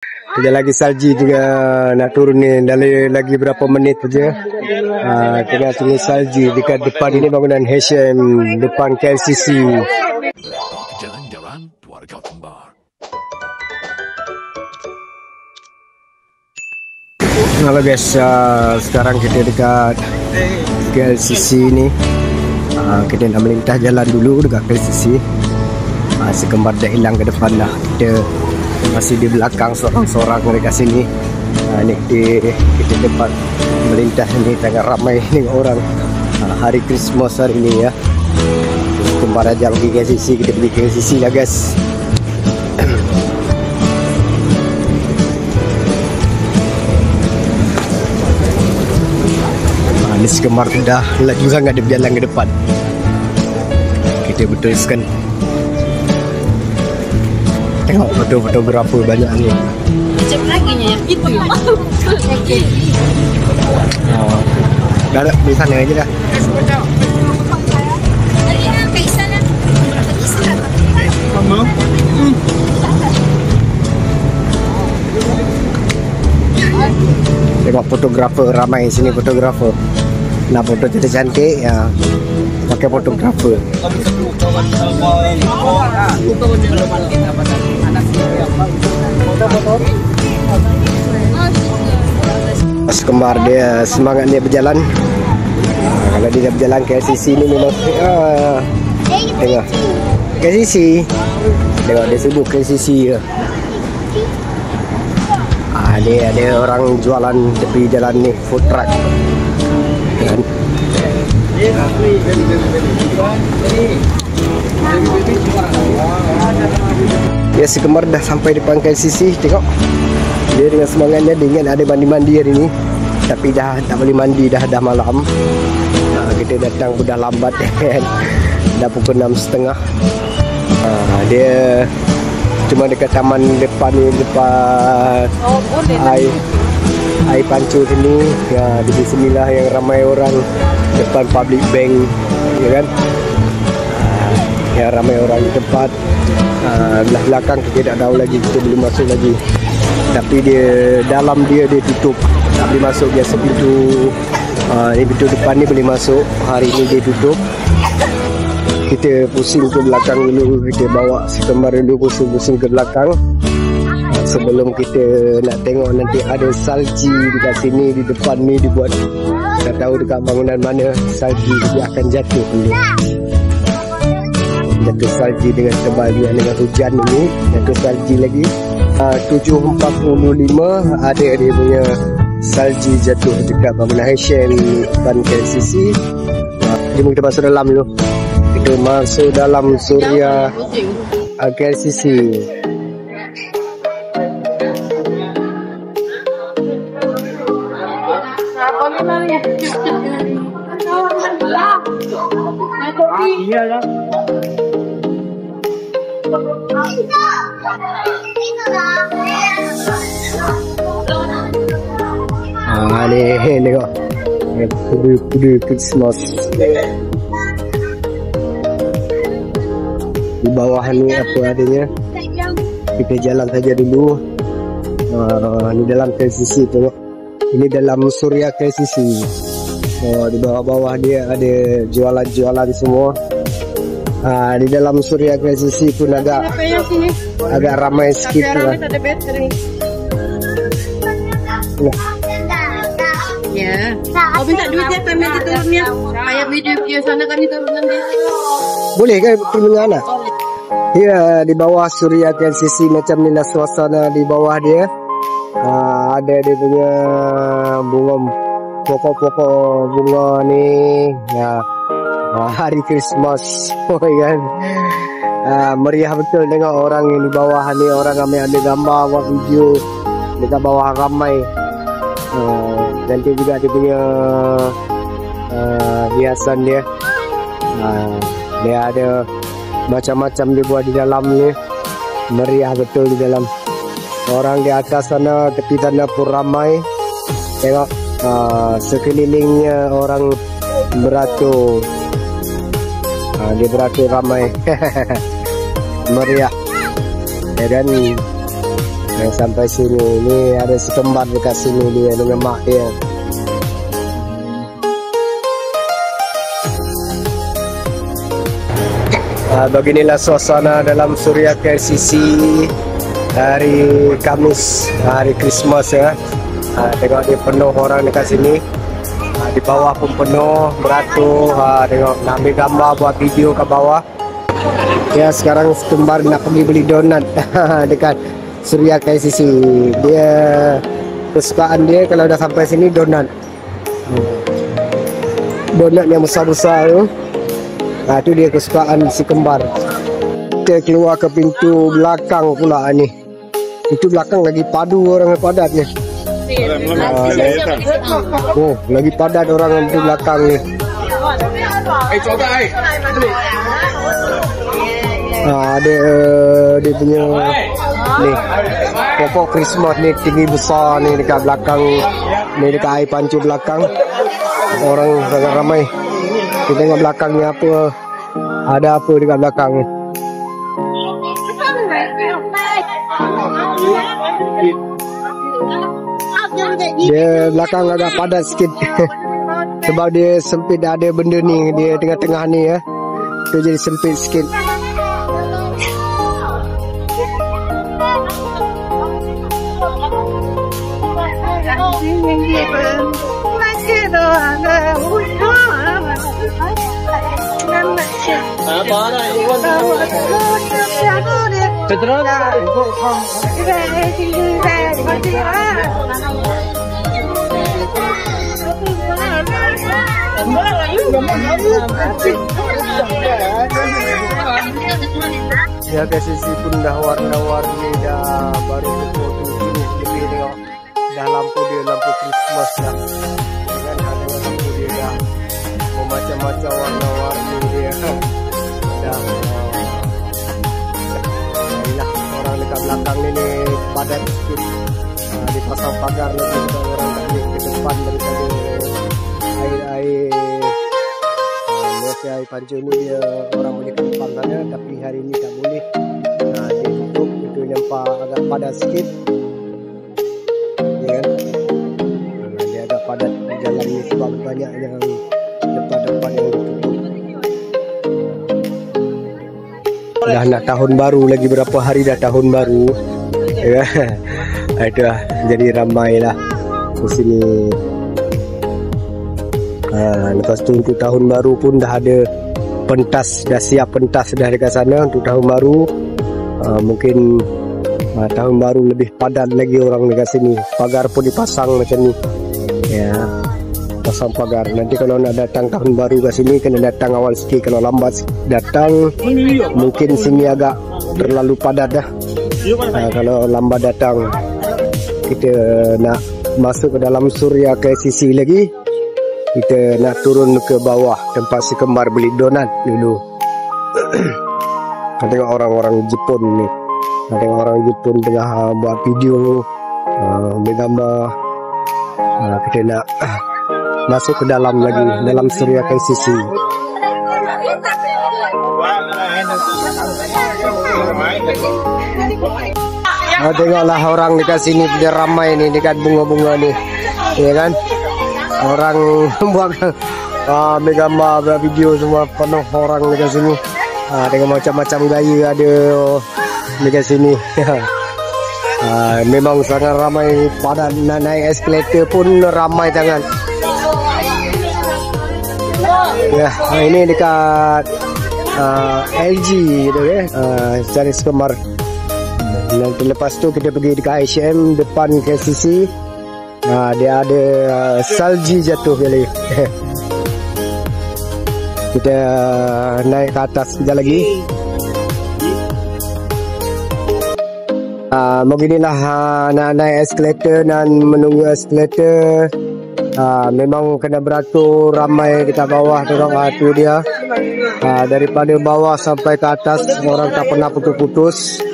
Kejap lagi salji juga nak turun ni. Lagi berapa minit saja. Tengah tunggu salji dekat depan ini bangunan H&M depan KLCC. Jalan-jalan keluarga kembar. Halo guys, sekarang kita dekat KLCC ni. Kita nak melintah jalan dulu dekat KLCC. Si kembar dah hilang ke depan dah. Kita masih di belakang seorang-seorang dekat sini. Ni kita dapat melintah ni, sangat ramai ni orang. Hari Christmas hari ni ya. Kembar ajak pergi KLCC, kita pergi KLCC lah guys. Ni si kembar dah laju sangat dia berjalan ke depan. Kita betulkan. Tengok fotografer banyak ni. Macam lagi ni yang itu. Dah ada di sana aja dah. Tengok fotografer ramai sini, fotografer. Nak foto cantik ya, pakai fotografer. Mas kembar dia semangat dia berjalan. Kalau dia dah berjalan ke KLCC ni memang tengok KLCC. Tengok dia sibuk KLCC je. Dia ada orang jualan tepi jalan ni, food truck. Kan? Dia si kembar dah sampai depan KLCC. Tengok dia dengan semangatnya. Dia ingat ada mandi-mandi hari ni, tapi dah tak boleh mandi, dah malam. Kita datang pun dah lambat kan. Dah pukul 6.30. Dia cuma dekat taman depan ni, depan air pancur sini ya, di sinilah yang ramai orang, depan public bank ya kan. Ya, ramai orang di tempat. Belah belakang kita tak tahu lagi, kita belum masuk lagi. Tapi dia dalam dia tutup, tak boleh masuk. Biasa pintu ni, pintu depan ni boleh masuk, hari ni dia tutup. Kita pusing ke belakang dulu, kita bawa si kembar dulu pusing-pusing ke belakang sebelum kita nak tengok nanti ada salji dekat sini, di depan ni dibuat. Tak tahu dekat bangunan mana salji dia akan jatuh dulu. Jatuh salji dengan tebalnya, dengan hujan ini jatuh salji lagi. 7.45 ada dia punya salji jatuh dekat bangunan H&M dan KLCC. Jom kita masuk dalam dulu. Kita masuk dalam Suria KLCC. Iyalah. Ni tengok. Kudu Christmas. Di bawah ni apa adanya. Kita jalan saja dulu. Ni dalam KLCC, tengok. Ini dalam Suria KLCC. Di bawah-bawah dia ada jualan-jualan semua. Di dalam Suria KLCC pun agak ramai sikit lah. Ya. Kau minta duit dia, kami nanti turunnya. Kayak video sana kami turun nanti. Boleh kan turun dengan anak? Ya, di bawah Suria KLCC macam ni lah suasana di bawah dia. Ada dia punya bunga, pokok-pokok bunga ni. Ya, hari Christmas kan. Meriah betul tengok orang yang di bawah ni, orang ramai ambil gambar, buat video dekat bawah ramai. Nanti juga dia punya hiasan dia. Dia ada macam-macam dia buat di dalam ni. Meriah betul di dalam. Orang di atas sana, tepi sana pun ramai. Tengok sekelilingnya orang beratur. Dia beratur ramai. Meriah ya kan. Sampai sini. Ini ada si kembar dekat sini dia dengan mak dia. Beginilah suasana dalam Suria KLCC hari Kamis, hari Christmas ya. Tengok dia penuh orang dekat sini. Di bawah pun penuh, beratur. Tengok nak ambil gambar, buat video ke bawah. Ya, sekarang kembar nak pergi beli donat dekat Suria KLCC. Dia kesukaan dia kalau dah sampai sini donat. Donat yang besar-besar tu. Itu dia kesukaan si kembar. Kita keluar ke pintu belakang pula ni. Pintu belakang lagi padu orang padat ni. Oh, lagi padat orang pintu belakang ni. Ada dia punya ni pokok Christmas ni tinggi besar ni dekat belakang ni, dekat air pancur belakang. Orang sangat ramai. Kita tengok belakang ni apa, ada apa dekat belakang ni. Dia belakang agak padat sikit sebab dia sempit, ada benda ni dia tengah-tengah ni ya. Tu jadi sempit sikit. Ya, KLCC pun dah warna-warni, dah baru pukul 7 lebih tengok. Dah lampu dia, lampu Christmas dah. Kan ada lampu dia dah macam-macam warna-warni dia. Dah inilah orang dekat belakang ni padat sikit. Dipasang pagar lagi supaya orang tak boleh ke depan daripada air air pancur ni dia orang boleh ke depan sana, tapi hari ni tak boleh. Dia tutup, itu nampak agak padat sikit. Ya kan? Dia agak padat jalan ni sebab banyak yang depan-depan yang ditutup. Dah nak tahun baru, lagi berapa hari dah tahun baru. Ya. Itu lah, jadi ramai lah di sini. Lepas tu untuk tahun baru pun dah ada pentas, dah siap pentas dah dekat sana untuk tahun baru. Mungkin tahun baru lebih padat lagi orang dekat sini. Pagar pun dipasang macam ni. Ya, pasang pagar. Nanti kalau nak datang tahun baru kat sini kena datang awal sikit. Kalau lambat datang mungkin sini agak terlalu padat dah. Kalau lambat datang, kita nak masuk ke dalam Suria KLCC lagi, kita nak turun ke bawah tempat si kembar beli donat dulu. Tengok orang-orang Jepun ni. Tengok orang Jepun tengah buat video, ambil gambar. Kita nak masuk ke dalam lagi, dalam Suria KLCC. Tengoklah orang dekat sini dia ramai ni dekat bunga-bunga ni, ya kan? Orang buat ambil gambar, buat video semua, penuh orang dekat sini. Dengan macam-macam gaya ada dekat sini. Memang sangat ramai, padat. Nak naik eskalator pun ramai sangat. Ya, ini dekat LG gitu ya, cari kembar. Nanti lepas tu kita pergi dekat H&M depan KLCC. Dia ada salji jatuh kali. Kita naik ke atas sekejap lagi. Beginilah nak naik eskalator dan menunggu eskalator. Memang kena beratur, ramai kita bawah. Tengok tu dia. Daripada bawah sampai ke atas orang tak pernah putus-putus.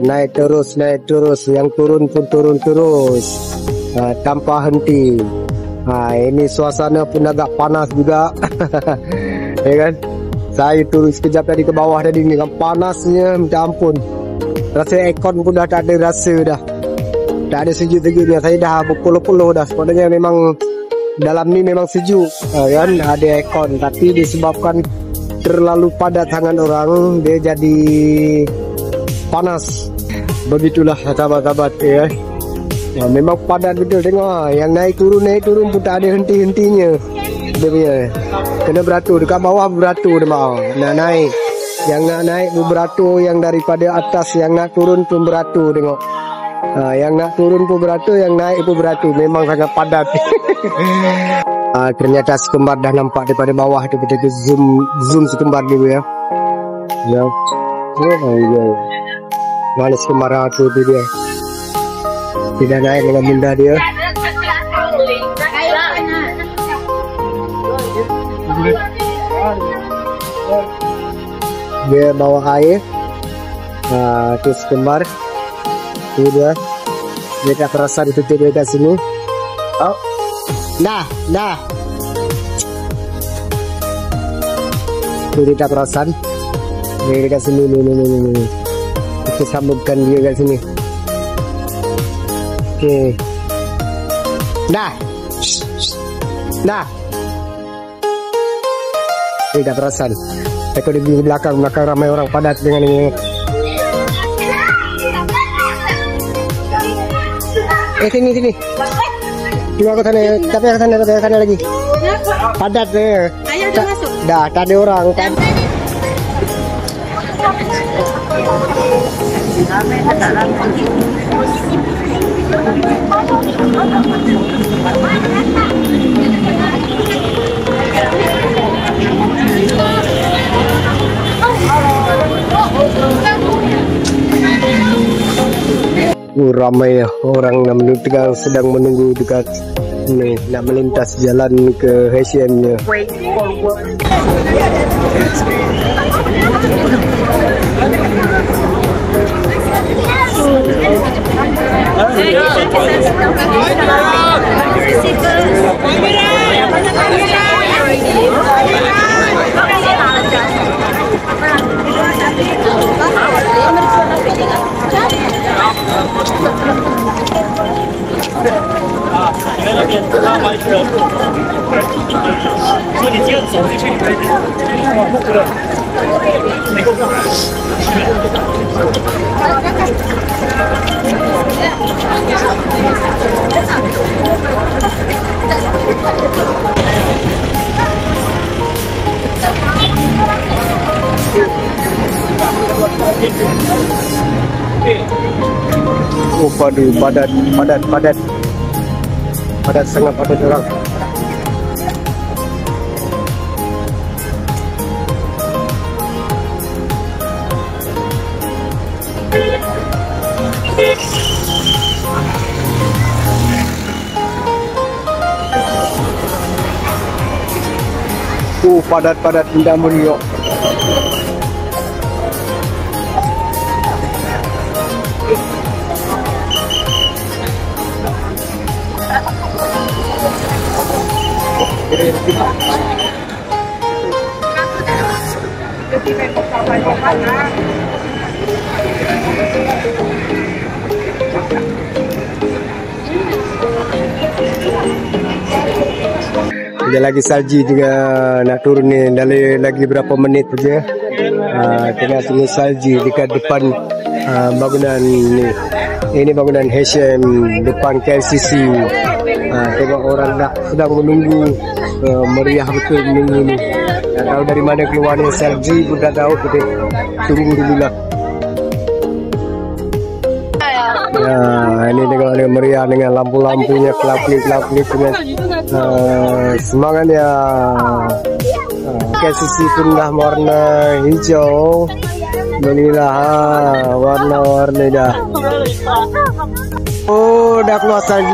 Naik terus, yang turun pun turun terus, tanpa henti. Ini suasana pun agak panas juga. Ya kan? Saya turun sekejap tadi ke bawah tadi dengan panasnya minta ampun. Rasa aircon pun dah tak ada rasa dah. Tak ada sejuk-sejuknya. Saya dah berpuluh-puluh dah. Sebenarnya memang dalam ni memang sejuk, kan? Ada aircon. Tapi disebabkan terlalu padat tangan orang, dia jadi panas. Begitulah sahabat-sahabat ya. Ya, memang padat betul. Tengok yang naik turun pun tak ada henti-hentinya. Dia punya kena beratur dekat bawah, beratur dia mau. Nak naik, yang nak naik pun beratur, yang daripada atas yang nak turun pun beratur. Tengok, yang nak turun pun beratur, yang naik pun beratur. Memang sangat padat. Ternyata si kembar dah nampak daripada bawah. Kita zoom si kembar dulu ya. Ya. Mana si kembar tu dia? Tidak naik dengan bunda dia. Dia bawa air. Tu si kembar. Tu dia. Dia tak terasa ditutup dekat sini. Oh. Dah. Tu dia tak perasan. Dia dekat sini ni. Kita sambungkan dia kat sini. Okey. Dah. Dia tak perasan. Aku di belakang ramai orang padat dengan ini. Sini. Keluar ke sana, tapi ke sana lagi. Padat dia. Ayah dah masuk. Dah, tak ada orang. Ramai orang sedang menunggu dekat ni, nak melintas jalan ke H&M-nya. Oh, padat sangat padat orang. Padat tidak meriok. Ada lagi salji juga nak turun ni, lagi berapa minit saja. Tengah tunggu salji dekat depan bangunan ni. Ini bangunan H&M depan KLCC. Tengok orang dah sedang menunggu, meriah betul menunggu ni. Tak tahu dari mana keluarnya salji pun tak tahu, kita tunggu dulu lah. Ya, ini tengok dengan meriah dengan lampu-lampunya, kelap-kelip dengan semangat dia. KLCC pun dah warna hijau. Inilah warna-warni dah. Oh, dah keluar salji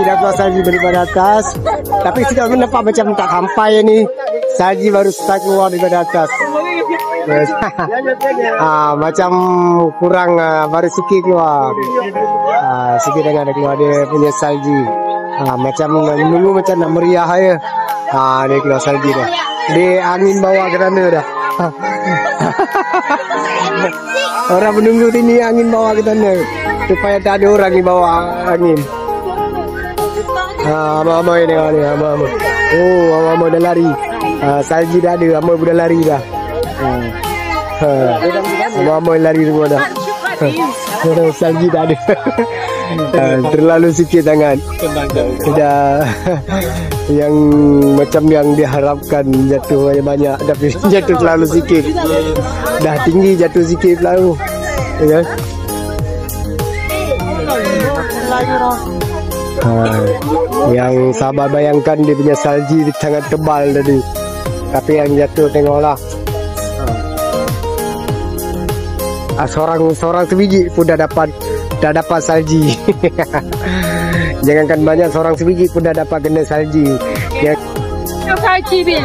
daripada atas. Tapi sudah nampak macam tak sampai ni. Salji baru start keluar daripada atas. Macam kurang, baru sikit keluar. Sikit dengan ada keluar dia punya salji. Macam menunggu macam nak meriah ya. Ni keluar salji dah. Dia angin bawa kerana dah. Orang menunggu sini angin bawa ke sana. Supaya tak ada orang yang bawa angin. Mama ini tengok ni, Mama. Oh, Mama dah lari. Salji dah ada, Mama dah lari dah. Mama lari semua dah. Salji dah ada. Terlalu sikit sangat. Dah yang macam yang diharapkan jatuh banyak tapi jatuh terlalu sikit. Dah tinggi jatuh sikit lalu. Ya. Yang sabar bayangkan dia punya salji sangat tebal tadi. Tapi yang jatuh tengoklah. Seorang sebiji pun dah dapat salji. Jangankan banyak, seorang sebiji pun dah dapat kena salji. Ya. Salji bin.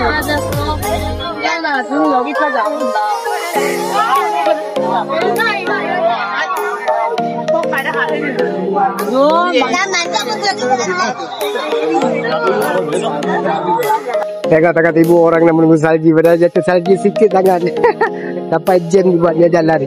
Tengok ibu orang nak menunggu salji, padahal jatuh salji sikit sangat. Sampai jam buat dia jalan.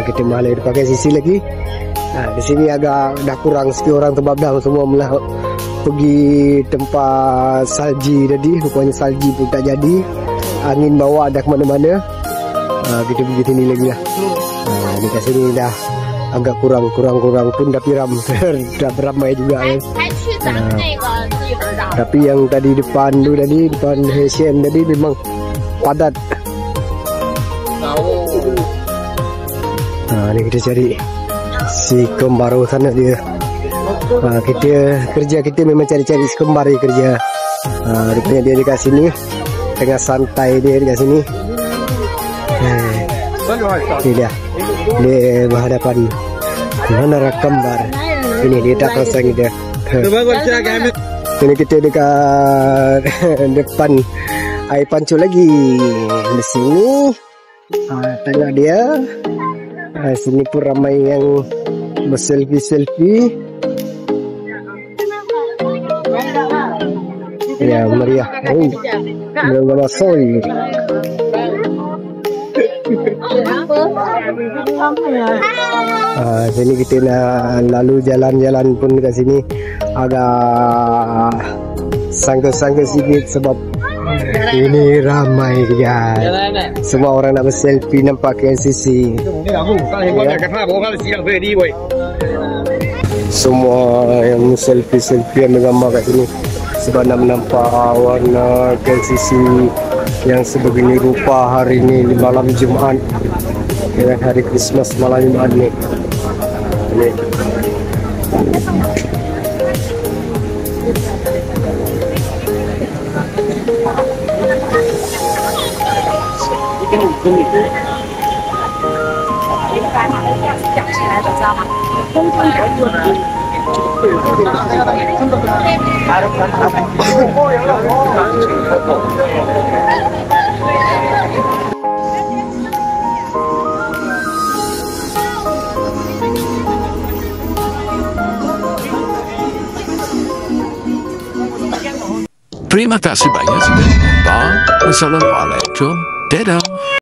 Kita malah pakai sisi lagi. Di sini agak dah kurang sikit orang terbabdang semua malah pergi tempat salji tadi. Rupanya salji pun tak jadi. Angin bawa dah ke mana-mana. Kita pergi sini lagi lah. Dekat sini dah agak kurang pun tapi dah beramai juga kan. Tapi yang tadi depan H&M tadi memang padat. Ni kita cari si kembar sana dia. Kita memang cari si kembar dia kerja. Rupanya dia dekat sini tengah santai dia dekat sini. Ini dia berhadapan mana kembar. Ini dia tak pasang dia. Ini kita dekat depan air pancur lagi. Di sini tengok dia. Sini pun ramai yang berselfie. Ya, meriah. Gambar soy. Sini kita nak lalu jalan-jalan pun dekat sini agak sangka-sangka sikit sebab ini ramai guys. Semua orang nak berselfie nampak KLCC. Semua yang selfie ambil gambar kat sini sebab nak nampak warna KLCC yang sebegini rupa hari ini di malam Jumaat. Hari Christmas malam Jumaat ni. Terima kasih banyak sudah menonton. Wassalamualaikum. Dadah.